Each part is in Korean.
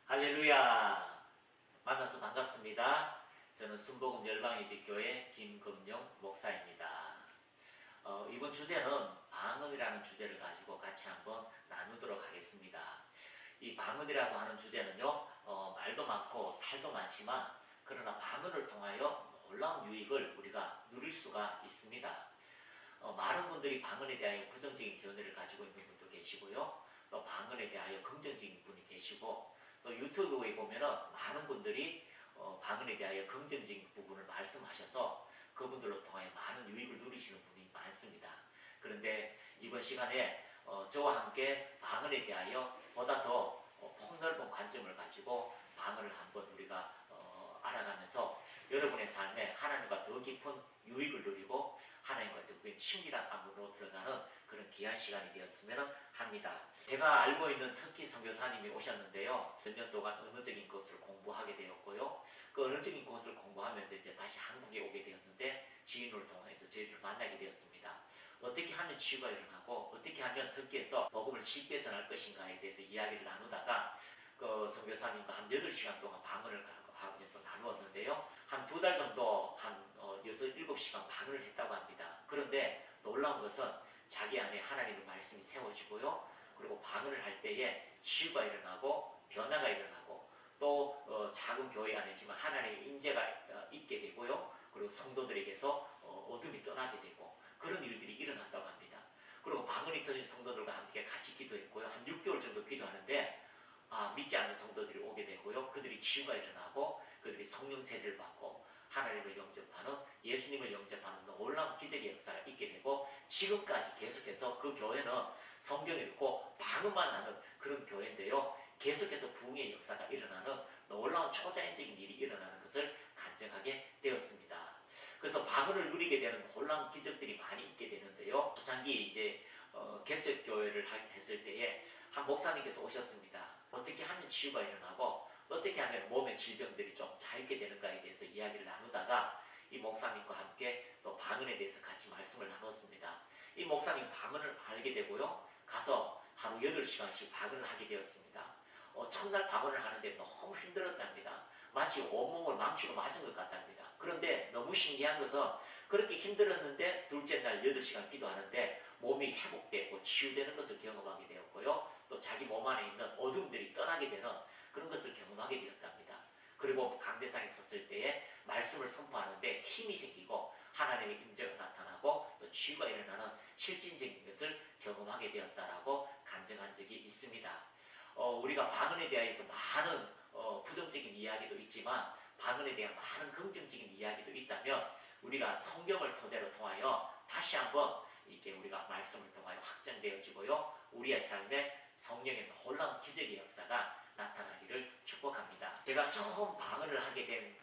할렐루야! 만나서 반갑습니다. 저는 순복음 열방예비교회 김금용 목사입니다. 이번 주제는 방언이라는 주제를 가지고 같이 한번 나누도록 하겠습니다. 이 방언이라고 하는 주제는요, 말도 많고 탈도 많지만 그러나 방언을 통하여 놀라운 유익을 우리가 누릴 수가 있습니다. 많은 분들이 방언에 대하여 부정적인 견해를 가지고 있는 분도 계시고요, 또 방언에 대하여 긍정적인 분이 계시고, 또 유튜브에 보면은 많은 분들이 방언에 대하여 긍정적인 부분을 말씀하셔서 그분들로 통해 많은 유익을 누리시는 분이 많습니다. 그런데 이번 시간에 저와 함께 방언에 대하여 보다 더 폭넓은 관점을 가지고 방언을 한번 우리가 알아가면서 여러분의 삶에 하나님과 더 깊은 유익을 누리고 하나님과 더 깊은 친밀한 안으로 들어가는 그런 귀한 시간이 되었으면 합니다. 제가 알고 있는 터키 선교사님이 오셨는데요, 몇 년 동안 언어적인 것을 공부하게 되었고요, 그 언어적인 것을 공부하면서 이제 다시 한국에 오게 되었는데 지인을 통해서 저희를 만나게 되었습니다. 어떻게 하면 치유가 일어나고 어떻게 하면 터키에서 복음을 쉽게 전할 것인가에 대해서 이야기를 나누다가 그 선교사님과 한 8시간 동안 방언을 하면서 나누었는데요, 한 2달 정도 한 6, 7시간 방언을 했다고 합니다. 그런데 놀라운 것은 자기 안에 하나님의 말씀이 세워지고요, 그리고 방언을 할 때에 치유가 일어나고 변화가 일어나고 또 작은 교회 안이지만 하나님의 임재가 있게 되고요, 그리고 성도들에게서 어둠이 떠나게 되고 그런 일들이 일어났다고 합니다. 그리고 방언이 터진 성도들과 함께 같이 기도했고요, 한 6개월 정도 기도하는데 믿지 않는 성도들이 오게 되고요, 그들이 치유가 일어나고 그들이 성령 세례를 받고 하나님을 영접하는, 예수님을 영접하는 놀라운 기적의 역사가 있게 되고, 지금까지 계속해서 그 교회는 성경 읽고 방언만 하는 그런 교회인데요, 계속해서 부흥의 역사가 일어나는 놀라운 초자연적인 일이 일어나는 것을 간증하게 되었습니다. 그래서 방언을 누리게 되는 놀라운 기적들이 많이 있게 되는데요, 초창기 이제 개척교회를 했을 때에 한 목사님께서 오셨습니다. 어떻게 하면 치유가 일어나고 어떻게 하면 몸의 질병들이 좀 자유게 되는가에 대해서 이야기를 나누다가 이 목사님과 함께 또 방언에 대해서 같이 말씀을 나눴습니다. 이 목사님 방언을 알게 되고요, 가서 하루 8시간씩 방언을 하게 되었습니다. 첫날 방언을 하는데 너무 힘들었답니다. 마치 온몸을 망치로 맞은 것 같답니다. 그런데 너무 신기한 것은 그렇게 힘들었는데 둘째 날 8시간 기도하는데 몸이 회복되고 치유되는 것을 경험하게 되었고요, 또 자기 몸 안에 있는 어둠들이 떠나게 되는 그런 것을 경험하게 되었답니다. 그리고 강대상에 섰을 때에 말씀을 선포하는데 힘이 생기고 하나님의 임재가 나타나고 또 치유가 일어나는 실질적인 것을 경험하게 되었다라고 간증한 적이 있습니다. 우리가 방언에 대해서 많은 부정적인 이야기도 있지만 방언에 대한 많은 긍정적인 이야기도 있다면 우리가 성경을 토대로 통하여 다시 한번 이렇게 우리가 말씀을 통하여 확정되어지고요, 우리의 삶에 성령의 놀라운 기적의 역사가 나타나기를 축복합니다. 제가 처음 방언을 하게 된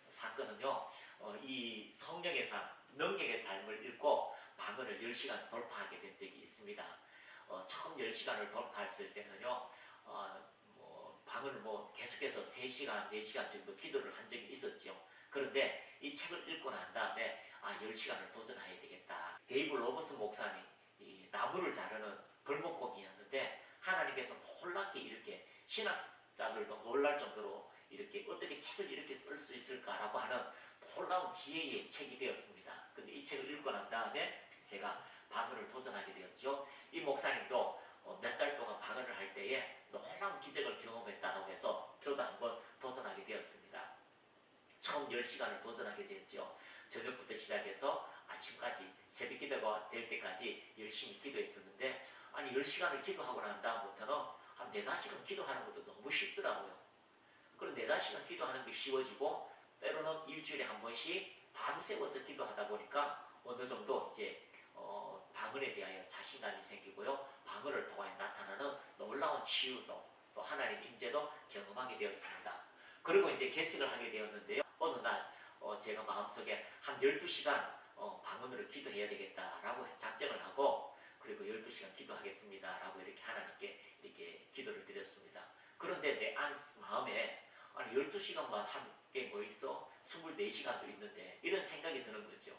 사건은요, 이 성령의 삶, 능력의 삶을 읽고 방언을 10시간 돌파하게 된 적이 있습니다. 처음 10시간을 돌파했을 때는요, 방언을 계속해서 3시간, 4시간 정도 기도를 한 적이 있었죠. 그런데 이 책을 읽고 난 다음에 10시간을 도전해야 되겠다. 데이브 로버슨 목사님, 이 나무를 자르는 벌목공이었는데 하나님께서 놀랍게 이렇게 신학자들도 놀랄 정도로 이렇게 어떻게 책을 이렇게 쓸 수 있을까라고 하는 놀라운 지혜의 책이 되었습니다. 근데 이 책을 읽고 난 다음에 제가 방언을 도전하게 되었죠. 이 목사님도 몇 달 동안 방언을 할 때에 놀라운 기적을 경험했다고 해서 저도 한번 도전하게 되었습니다. 처음 10시간을 도전하게 되었죠. 저녁부터 시작해서 아침까지 새벽 기도가 될 때까지 열심히 기도했었는데 10시간을 기도하고 난 다음부터는 한 4, 5시간 기도하는 것도 너무 쉽더라고요. 그럼 4, 5시간 기도하는 게 쉬워지고 때로는 일주일에 한 번씩 밤새워서 기도하다 보니까 어느 정도 이제 방언에 대하여 자신감이 생기고요, 방언을 통하여 나타나는 놀라운 치유도 또 하나님 임재도 경험하게 되었습니다. 그리고 이제 개척을 하게 되었는데요, 어느 날 제가 마음속에 한 12시간 방언으로 기도해야 되겠다라고 작정을 하고, 그리고 12시간 기도하겠습니다라고 이렇게 하나님께 이렇게 기도를 드렸습니다. 그런데 내 마음에 12시간만 한 게 뭐 있어? 24시간도 있는데 이런 생각이 드는 거죠.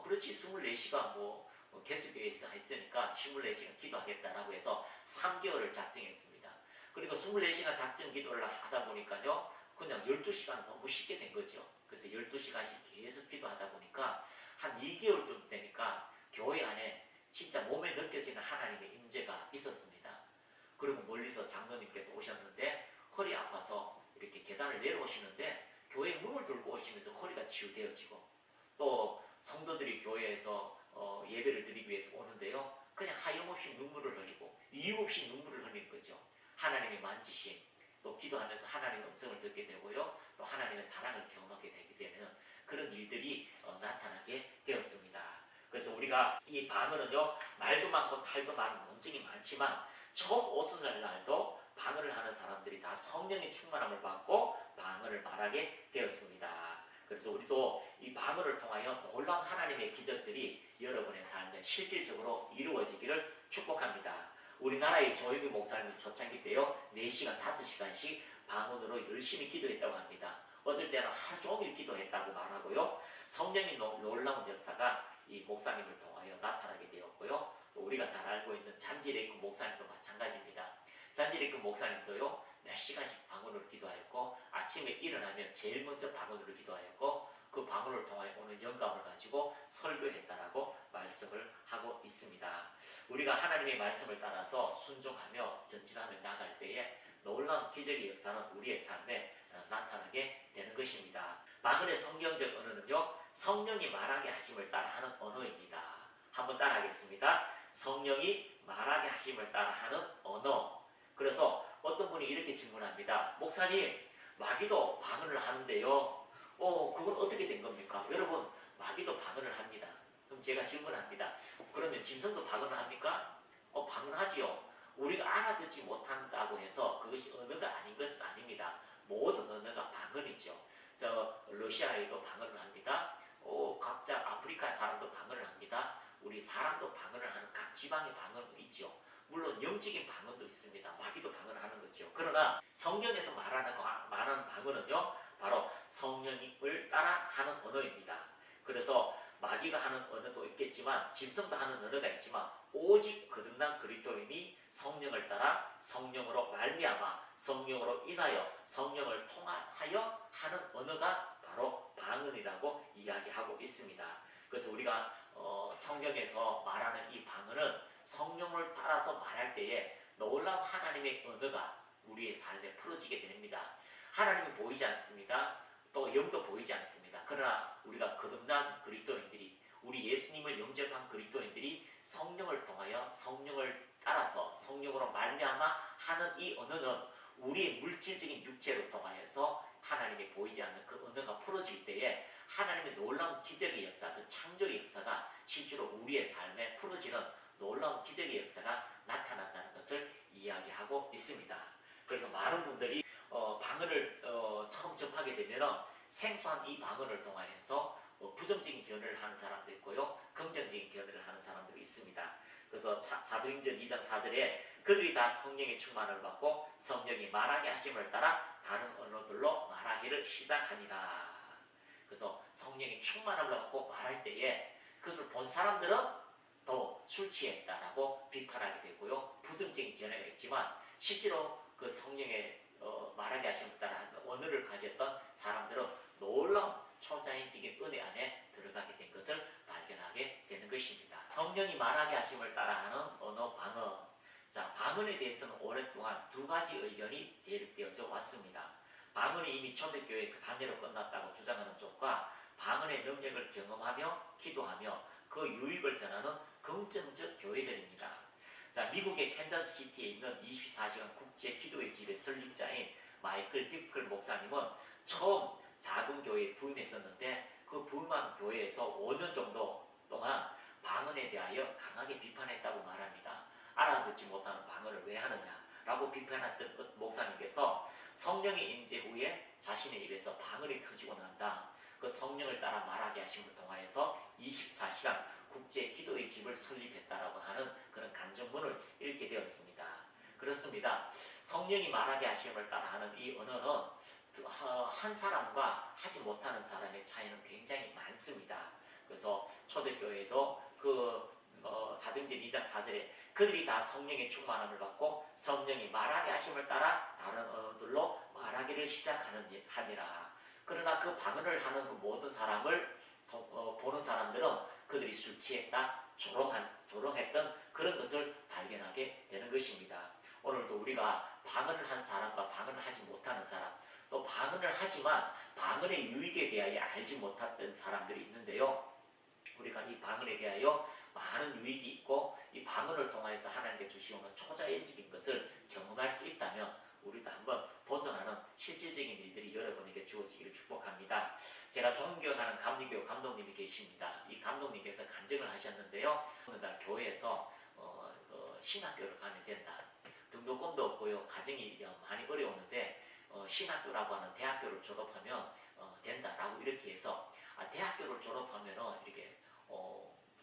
그렇지 24시간 개척교회에서 했으니까 24시간 기도하겠다라고 해서 3개월을 작정했습니다. 그리고 24시간 작정 기도를 하다 보니까요. 그냥 12시간 너무 쉽게 된 거죠. 그래서 12시간씩 계속 기도하다 보니까 한 2개월 좀 되니까 교회 안에 진짜 몸에 느껴지는 하나님의 임재가 있었습니다. 그리고 멀리서 장로님께서 오셨는데 허리 아파서 이렇게 계단을 내려오시는데 교회 문을 들고 오시면서 허리가 치유되어지고, 또 성도들이 교회에서 예배를 드리기 위해서 오는데요. 그냥 하염없이 눈물을 흘리고 이유 없이 눈물을 흘리는 거죠. 하나님의 만지심, 또 기도하면서 하나님의 음성을 듣게 되고요. 또 하나님의 사랑을 경험하게 되게 되는 그런 일들이 나타나게 되었습니다. 그래서 우리가 이 방언은요, 말도 많고 탈도 많은 논증이 많지만 처음 오순절 날도 방언을 하는 사람들이 다 성령의 충만함을 받고 방언을 말하게 되었습니다. 그래서 우리도 이 방언을 통하여 놀라운 하나님의 기적들이 여러분의 삶에 실질적으로 이루어지기를 축복합니다. 우리나라의 조영규 목사님 초창기 때요, 4시간, 5시간씩 방언으로 열심히 기도했다고 합니다. 어떨 때는 하루 종일 기도했다고 말하고요. 성령의 놀라운 역사가 이 목사님을 통하여 나타나게 되었고요. 또 우리가 잘 알고 있는 잔지레이크 목사님도 마찬가지입니다. 잔지레이크 목사님도요, 몇 시간씩 방언으로 기도하였고, 아침에 일어나면 제일 먼저 방언으로 기도하였고, 그 방언을 통하여 오는 영감을 가지고 설교했다라고 말씀을 하고 있습니다. 우리가 하나님의 말씀을 따라서 순종하며 전진하며 나갈 때에 놀라운 기적의 역사는 우리의 삶에 나타나게 되는 것입니다. 방언의 성경적 언어는요, 성령이 말하게 하심을 따라하는 언어입니다. 한번 따라하겠습니다. 성령이 말하게 하심을 따라하는 언어. 그래서 어떤 분이 이렇게 질문합니다. 목사님, 마귀도 방언을 하는데요, 그건 어떻게 된 겁니까? 여러분, 마귀도 방언을 합니다. 그럼 제가 질문합니다. 그러면 짐승도 방언을 합니까? 방언하지요. 우리가 알아듣지 못한다고 해서 그것이 언어가 아닌 것은 아닙니다. 모든 언어가 방언이죠. 러시아에도 방언을 합니다. 각자 아프리카 사람도 방언을 합니다. 우리 사람도 방언을 하는 각 지방의 방언도 있죠. 물론 영적인 방언도 있습니다. 마귀도 방언하는 거죠. 그러나 성경에서 말하는 방언은요, 바로 성령을 따라 하는 언어입니다. 그래서 마귀가 하는 언어도 있겠지만, 짐승도 하는 언어가 있지만, 오직 거듭난 그리스도인이 성령을 따라 성령으로 말미암아 성령으로 인하여 성령을 통하여 하는 언어가 바로 방언이라고 이야기하고 있습니다. 그래서 우리가 성경에서 말하는 이 방언은 성령을 따라서 말할 때에 놀라운 하나님의 언어가 우리의 삶에 풀어지게 됩니다. 하나님은 보이지 않습니다. 또 영도 보이지 않습니다. 그러나 우리가 거듭난 그리스도인들이, 우리 예수님을 영접한 그리스도인들이 성령을 통하여 성령을 따라서 성령으로 말미암아 하는 이 언어는 우리의 물질적인 육체로 통하여서 하나님이 보이지 않는 그 언어가 풀어질 때에 하나님의 놀라운 기적의 역사, 그 창조의 역사가 실제로 우리의 삶에 풀어지는 놀라운 기적의 역사가 나타난다는 것을 이야기하고 있습니다. 그래서 많은 분들이 방언을 처음 접하게 되면 생소한 이 방언을 통하여서 부정적인 견해를 하는 사람도 있고요, 긍정적인 견해를 하는 사람들이 있습니다. 그래서 사도행전 2장 4절에 그들이 다 성령의 충만을 받고 성령이 말하게 하심을 따라 다른 언어들로 말하기를 시작하니라. 그래서 성령의 충만을 받고 말할 때에 그것을 본 사람들은 더 술 취했다라고 비판하게 되고요, 부정적인 견해가 있지만 실제로 그 성령의 말하게 하심을 따라 언어를 가졌던 사람들은 놀라운 초자연적인 은혜 안에 들어가게 된 것을 발견하게 되는 것입니다. 성령이 말하게 하심을 따라하는 언어 방언. 자, 방언에 대해서는 오랫동안 두 가지 의견이 대립되어져 왔습니다. 방언이 이미 초대교회 그 단계로 끝났다고 주장하는 쪽과 방언의 능력을 경험하며 기도하며 그 유익을 전하는 긍정적 교회들입니다. 자, 미국의 캔자스시티에 있는 24시간 국제 기도의 집의 설립자인 마이클 비클 목사님은 처음 작은 교회에 부임했었는데 그 부임한 교회에서 5년 정도 동안 방언에 대하여 강하게 비판했다고 말합니다. 알아듣지 못하는 방언을 왜 하느냐라고 비판했던 목사님께서 성령의 임재 후에 자신의 입에서 방언이 터지고 난다, 그 성령을 따라 말하게 하심을 통하여서 24시간 국제 기도의 집을 설립했다라고 하는 그런 간증문을 읽게 되었습니다. 그렇습니다. 성령이 말하게 하심을 따라하는 이 언어는 한 사람과 하지 못하는 사람의 차이는 굉장히 많습니다. 그래서 초대교회도 그 사도행전 2장 4절에 그들이 다 성령의 충만함을 받고 성령이 말하게 하심을 따라 다른 언어들로 말하기를 시작하니라. 그러나 그 방언을 하는 그 모든 사람을 보는 사람들은 그들이 술 취했다, 조롱했던 그런 것을 발견하게 되는 것입니다. 오늘도 우리가 방언을 한 사람과 방언을 하지 못하는 사람, 또 방언을 하지만 방언의 유익에 대하여 알지 못했던 사람들이 있는데요. 우리가 이 방언에 대하여 많은 유익이 있고 이 방언을 통해서 하나님께 주시오는 초자연적인 것을 경험할 수 있다면 우리도 한번 도전하는 실질적인 일들이 여러분에게 주어지기를 축복합니다. 제가 존경하는 감리교회 감독님이 계십니다. 이 감독님께서 간증을 하셨는데요. 어느 날 교회에서 신학교를 가면 된다. 등록금도 없고요. 가정이 많이 어려우는데 신학교라고 하는 대학교를 졸업하면 된다라고 이렇게 해서 대학교를 졸업하면 이렇게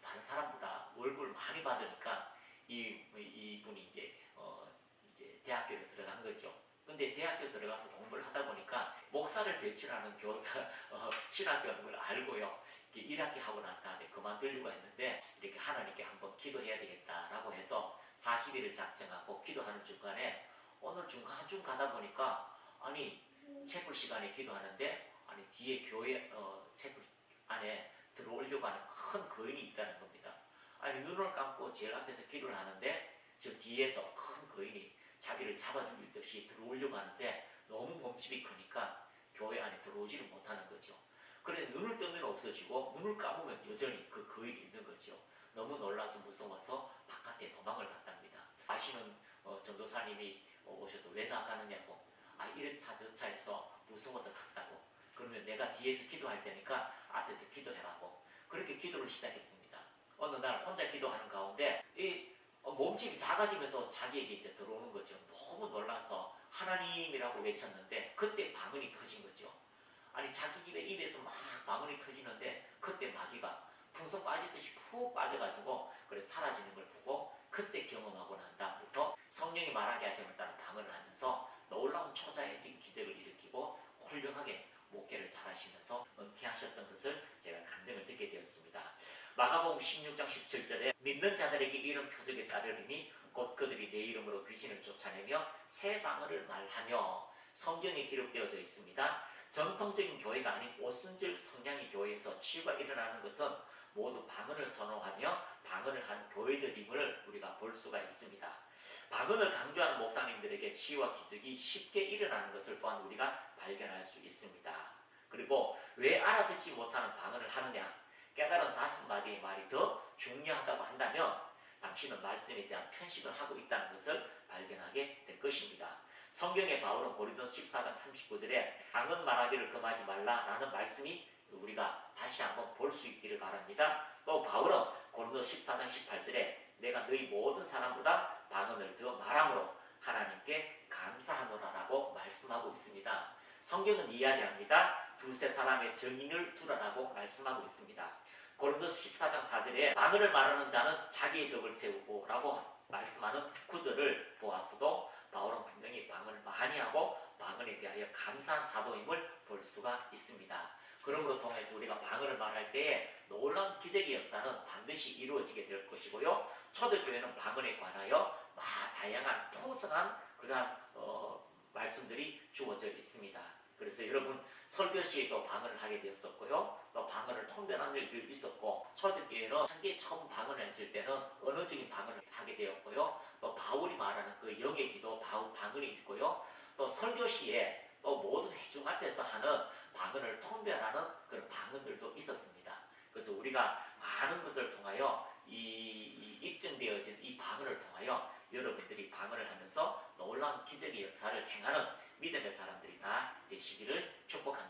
다른 사람보다 월급을 많이 받으니까 이분이 이제 대학교에 들어간 거죠. 근데 대학교 들어가서 공부를 하다 보니까 목사를 배출하는 신학교는 걸 알고요. 1학기 하고 난 다음에 그만두려고 했는데 이렇게 하나님께 한번 기도해야 되겠다라고 해서 40일을 작정하고 기도하는 중간에 오늘 중간쯤 가다 보니까 아니 채플 시간에 기도하는데 아니 뒤에 교회 채플 안에 들어오려고 하는 큰 거인이 있다는 겁니다. 아니 눈을 감고 제일 앞에서 기도를 하는데 저 뒤에서 큰 거인이 자기를 잡아 죽일 듯이 들어오려고 하는데 너무 몸집이 크니까 교회 안에 들어오지를 못하는 거죠. 그래서 눈을 뜨면 없어지고 눈을 감으면 여전히 그 거인이 있는 거죠. 너무 놀라서 무서워서 바깥에 도망을 갔답니다. 아시는 전도사님이 오셔서 왜 나가느냐고, 이렇차 저차해서 무서워서 갔다고. 그러면 내가 뒤에서 기도할 테니까 앞에서 기도해라고. 그렇게 기도를 시작했습니다. 어느 날 혼자 기도하는 가운데 이 몸집이 작아지면서 자기에게 이제 들어오는 거죠. 너무 놀라서 하나님이라고 외쳤는데 그때 방언이 터진 거죠. 아니 자기 집에 입에서 막 방언이 터지는데 그때 마귀가 풍선 빠지듯이 푹 빠져가지고 그래서 사라지는 걸 보고 그때 경험하고 난 다음부터 성령이 말하게 하심을 따라 방언을 하면서 놀라운 초자연적인 기적을 일으키고 훌륭하게 목회를 잘하시면서 은퇴하셨던 것을 제가 간증을 듣게 되었습니다. 마가복음 16장 17절에 믿는 자들에게 이런 표적에 따르리니 곧 그들이 내 이름으로 귀신을 쫓아내며 새 방언을 말하며 성경에 기록되어져 있습니다. 전통적인 교회가 아닌 오순절 성량의 교회에서 치유가 일어나는 것은 모두 방언을 선호하며 방언을 하는 교회들임을 우리가 볼 수가 있습니다. 방언을 강조하는 목사님들에게 치유와 기적이 쉽게 일어나는 것을 또한 우리가 발견할 수 있습니다. 그리고 왜 알아듣지 못하는 방언을 하느냐? 깨달은 5마디의 말이 더 중요하다고 한다면 당신은 말씀에 대한 편식을 하고 있다는 것을 발견하게 될 것입니다. 성경의 바울은 고린도서 14장 39절에 방언 말하기를 금하지 말라라는 말씀이 우리가 다시 한번 볼 수 있기를 바랍니다. 또 바울은 고린도서 14장 18절에 내가 너희 모든 사람보다 방언을 더 말함으로 하나님께 감사하노라라고 말씀하고 있습니다. 성경은 이야기합니다. 두세 사람의 증인을 두라라고 말씀하고 있습니다. 고린도서 14장 4절에 방언을 말하는 자는 자기의 덕을 세우고 라고 말씀하는 구절을 보았어도 바울은 분명히 방언을 많이 하고 방언에 대하여 감사한 사도임을 볼 수가 있습니다. 그런 것 통해서 우리가 방언을 말할 때에 놀라운 기적의 역사는 반드시 이루어지게 될 것이고요. 초대교회는 방언에 관하여 다양한 풍성한 그러한 말씀들이 주어져 있습니다. 그래서 여러분 설교 시에도 방언을 하게 되었었고요. 또 방언을 통변한 일도 있었고 초대교회는 한계 처음 방언을 했을 때는 언어적인 방언을 하게 되었고요. 또 바울이 말하는 그 영의 기도 방언이 있고요. 또 설교 시에 또 모든 회중 앞에서 하는 방언을 통변하는 그런 방언들도 있었습니다. 그래서 우리가 많은 것을 통하여 이 입증되어진 이 방언을 통하여 여러분들이 방언을 하면서 놀라운 기적의 역사를 행하는 믿음의 사람들이 다 되시기를 축복합니다.